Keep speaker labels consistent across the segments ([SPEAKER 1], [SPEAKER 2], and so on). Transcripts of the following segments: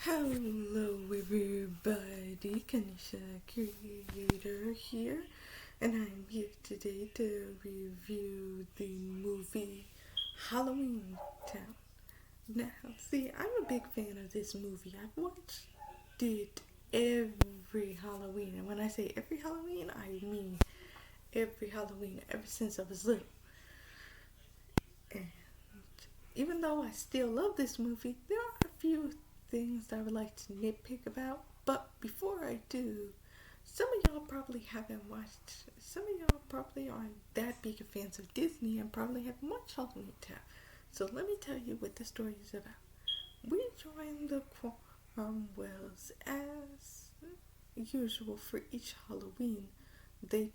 [SPEAKER 1] Hello everybody, Kanisha Creator here, and I'm here today to review the movie Halloweentown. Now, see, I'm a big fan of this movie. I've watched it every Halloween, and when I say every Halloween, I mean every Halloween ever since I was little. And even though I still love this movie, there are a few things that I would like to nitpick about. But before I do, some of y'all probably haven't watched, some of y'all probably aren't that big of fans of Disney and probably haven't watched Halloweentown. So let me tell you what the story is about. We join the Cromwells as usual for each Halloween. The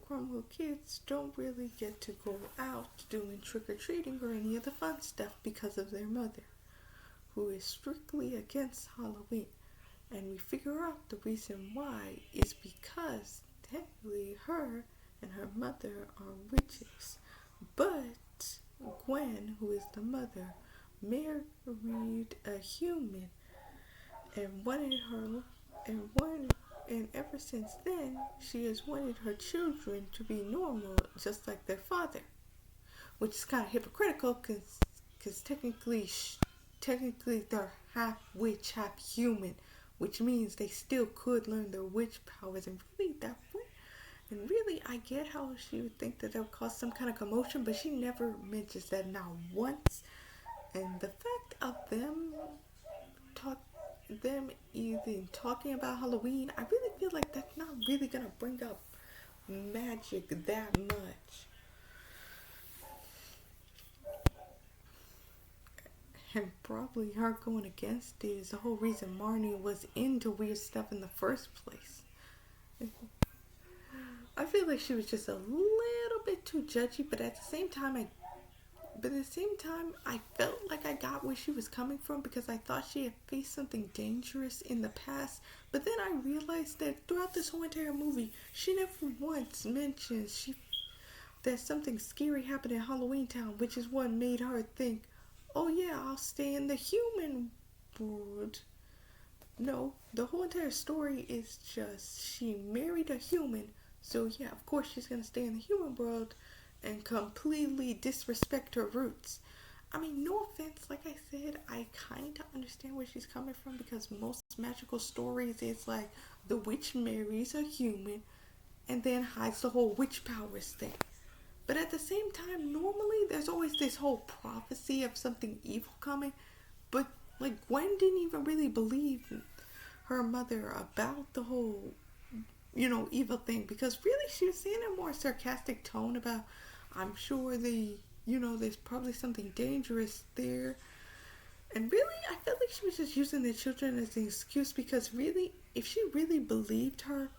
[SPEAKER 1] Cromwell kids don't really get to go out doing trick or treating or any of the fun stuff because of their mother, who is strictly against Halloween. And we figure out the reason why is because technically her and her mother are witches. But Gwen, who is the mother, married a human and wanted her and ever since then she has wanted her children to be normal just like their father, which is kind of hypocritical because technically they're half witch, half human, which means they still could learn their witch powers. And really, I get how she would think that would cause some kind of commotion, but she never mentions that not once. And the fact of talk, them even talking about Halloween, I really feel like that's not really gonna bring up magic that much. And probably her going against it is the whole reason Marnie was into weird stuff in the first place. I feel like she was just a little bit too judgy, but at the same time, I felt like I got where she was coming from because I thought she had faced something dangerous in the past. But then I realized that throughout this whole entire movie, she never once mentions that something scary happened in Halloweentown, which is what made her think, oh yeah, I'll stay in the human world. No, the whole entire story is just she married a human, so yeah, of course she's gonna stay in the human world and completely disrespect her roots. I mean, no offense, like I said, I kind of understand where she's coming from because most magical stories is like the witch marries a human and then hides the whole witch powers thing. But at the same time, normally there's always this whole prophecy of something evil coming. But like Gwen didn't even really believe her mother about the whole, evil thing because really she was saying a more sarcastic tone about, I'm sure there's probably something dangerous there. And really, I felt like she was just using the children as an excuse because really, if she really believed her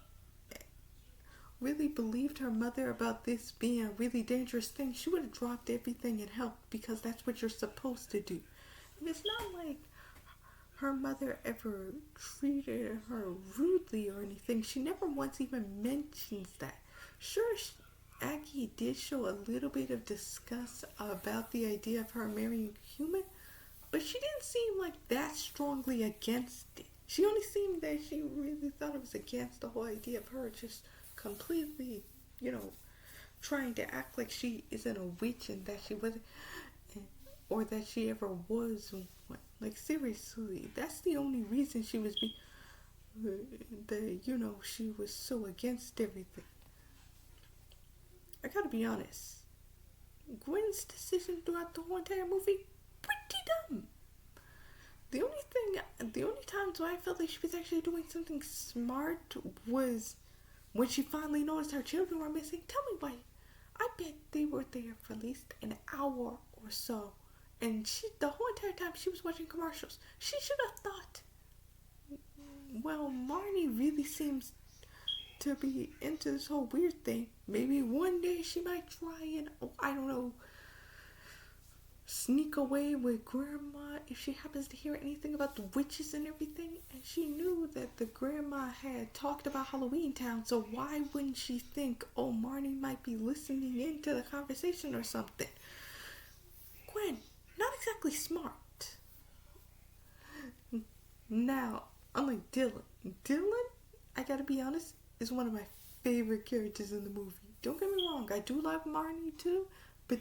[SPEAKER 1] mother about this being a really dangerous thing, she would have dropped everything and helped because that's what you're supposed to do. And it's not like her mother ever treated her rudely or anything. She never once even mentions that. Sure, Aggie did show a little bit of disgust about the idea of her marrying a human, but she didn't seem like that strongly against it. She only seemed that she really thought it was against the whole idea of her just completely, trying to act like she isn't a witch and that she wasn't, or that she ever was one. Like seriously, that's the only reason she was she was so against everything. I gotta be honest, Gwen's decision throughout the whole entire movie, pretty dumb. The only times where I felt like she was actually doing something smart was when she finally noticed her children were missing. Tell me why. I bet they were there for at least an hour or so. And the whole entire time she was watching commercials. She should have thought, well, Marnie really seems to be into this whole weird thing. Maybe one day she might try and, I don't know, sneak away with grandma if she happens to hear anything about the witches and everything. And she knew that the grandma had talked about Halloweentown, so why wouldn't she think, oh, Marnie might be listening into the conversation or something? Gwen, not exactly smart. Now, unlike Dylan, I gotta be honest, is one of my favorite characters in the movie. Don't get me wrong, I do love Marnie too, but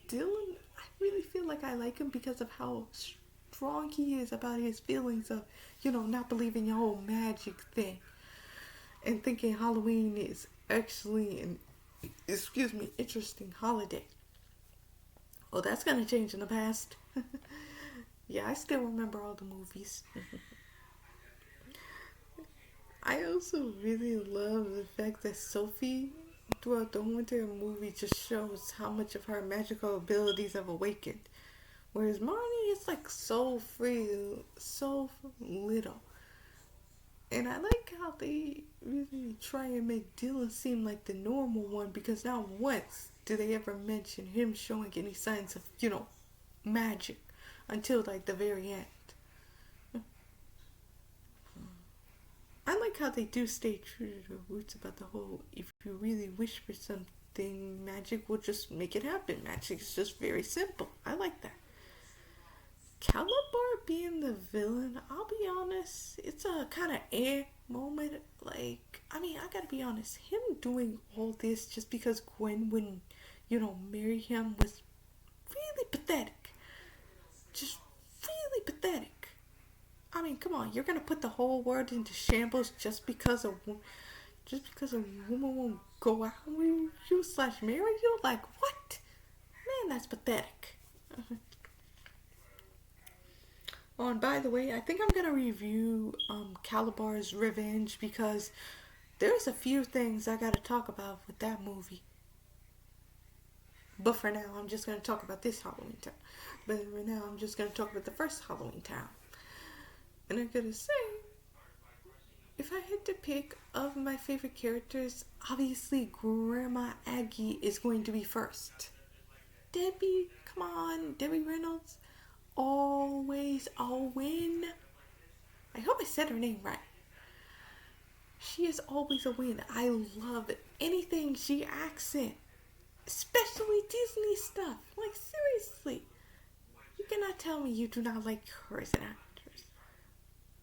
[SPEAKER 1] Dylan, I really feel like I like him because of how strong he is about his feelings of, not believing your whole magic thing and thinking Halloween is actually an, interesting holiday. Well, that's gonna change in the past. Yeah, I still remember all the movies. I also really love the fact that Sophie, throughout the whole entire movie, just shows how much of her magical abilities have awakened. Whereas Marnie is like so free, so little. And I like how they really try and make Dylan seem like the normal one because not once do they ever mention him showing any signs of, magic until like the very end. I like how they do stay true to their roots about the whole if you really wish for something, magic will just make it happen. Magic is just very simple. I like that. Calabar being the villain, I'll be honest, it's a kind of moment. Like, I mean, I gotta be honest, him doing all this just because Gwen wouldn't, marry him was really pathetic. Just really pathetic. I mean, come on, you're gonna put the whole world into shambles just because a woman won't go out with you slash marry you? Like, what? Man, that's pathetic. Oh, and by the way, I think I'm gonna review Calabar's Revenge because there's a few things I gotta talk about with that movie. But for now, I'm just gonna talk about this Halloweentown. But right now, I'm just gonna talk about the first Halloweentown. And I'm gonna say, if I had to pick of my favorite characters, obviously Grandma Aggie is going to be first. Debbie, come on, Debbie Reynolds, always a win. I hope I said her name right. She is always a win. I love anything she acts in, especially Disney stuff. Like, seriously, you cannot tell me you do not like her as an actress.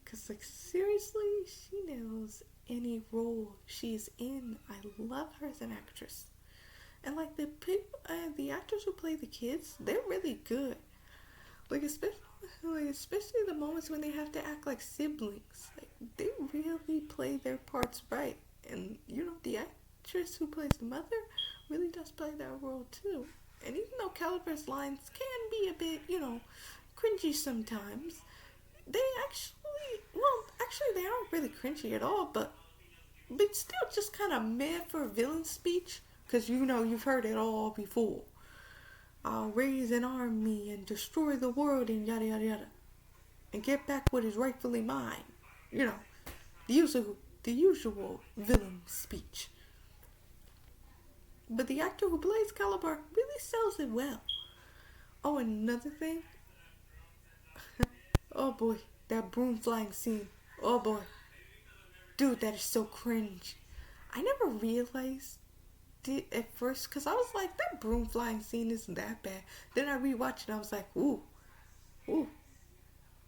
[SPEAKER 1] Because, like, seriously, she knows any role she's in. I love her as an actress. And, like, the actors who play the kids, they're really good. Especially the moments when they have to act like siblings. Like, they really play their parts right. And, the actress who plays the mother really does play that role, too. And even though Caliber's lines can be a bit, cringy sometimes, they aren't really cringy at all, but still just kind of meh for a villain speech, because you've heard it all before. I'll raise an army and destroy the world and yada yada yada, and get back what is rightfully mine. The usual villain speech. But the actor who plays Calabar really sells it well. Oh, and another thing. Oh boy, that broom flying scene. Oh boy. Dude, that is so cringe. I never realized it at first because I was like, that broom flying scene isn't that bad. Then I rewatched it and I was like, ooh.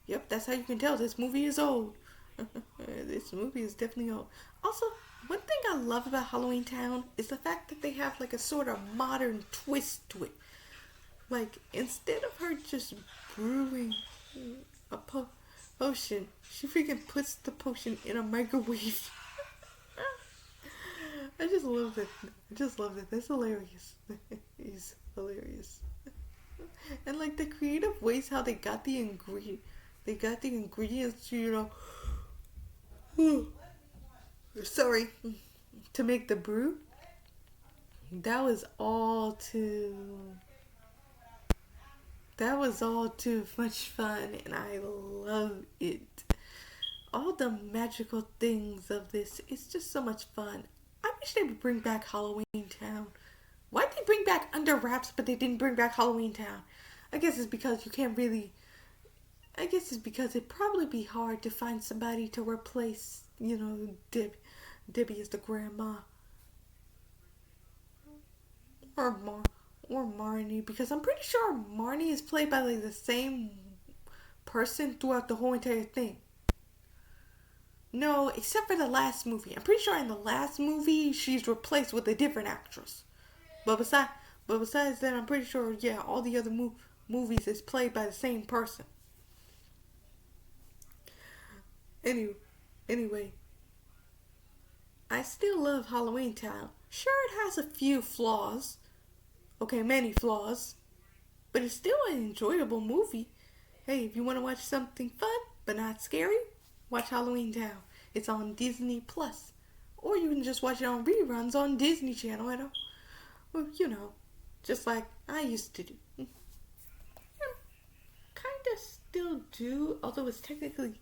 [SPEAKER 1] Yep, that's how you can tell this movie is old. This movie is definitely old. Also, one thing I love about Halloweentown is the fact that they have like a sort of modern twist to it. Like, instead of her just brewing a potion, she freaking puts the potion in a microwave. I just love it. That's hilarious. He's hilarious. And like the creative ways how they got the ingredients to, sorry, to make the brew. That was all too much fun, and I love it. All the magical things of this, it's just so much fun. I wish they would bring back Halloweentown. Why did they bring back Under Wraps, but they didn't bring back Halloweentown? I guess it's because it'd probably be hard to find somebody to replace, Debbie as the grandma. Or Marnie, because I'm pretty sure Marnie is played by like the same person throughout the whole entire thing. No, except for the last movie. I'm pretty sure in the last movie she's replaced with a different actress. But besides that, I'm pretty sure, yeah, all the other movies is played by the same person. Anyway, anyway, I still love Halloweentown. Sure, it has a few flaws. Okay, many flaws. But it's still an enjoyable movie. Hey, if you want to watch something fun but not scary, watch Halloweentown. It's on Disney Plus. Or you can just watch it on reruns on Disney Channel. Well, just like I used to do. Kind of still do, although technically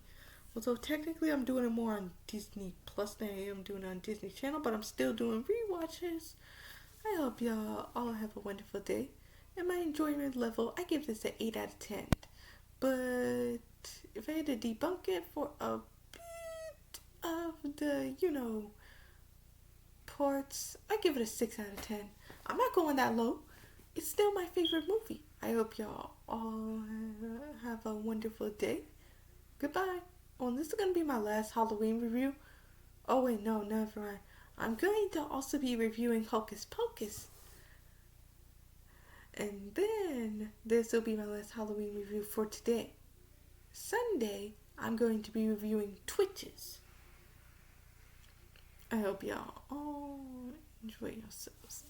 [SPEAKER 1] I'm doing it more on Disney Plus than I am doing it on Disney Channel, but I'm still doing rewatches. I hope y'all all have a wonderful day. And my enjoyment level, I give this an 8 out of 10. But if I had to debunk it for a bit of the, parts, I give it a 6 out of 10. I'm not going that low. It's still my favorite movie. I hope y'all all have a wonderful day. Goodbye. Oh, and this is going to be my last Halloween review. Oh, wait, no, never mind. I'm going to also be reviewing Hocus Pocus. And then this will be my last Halloween review for today. Sunday, I'm going to be reviewing Twitches. I hope y'all all enjoy yourselves.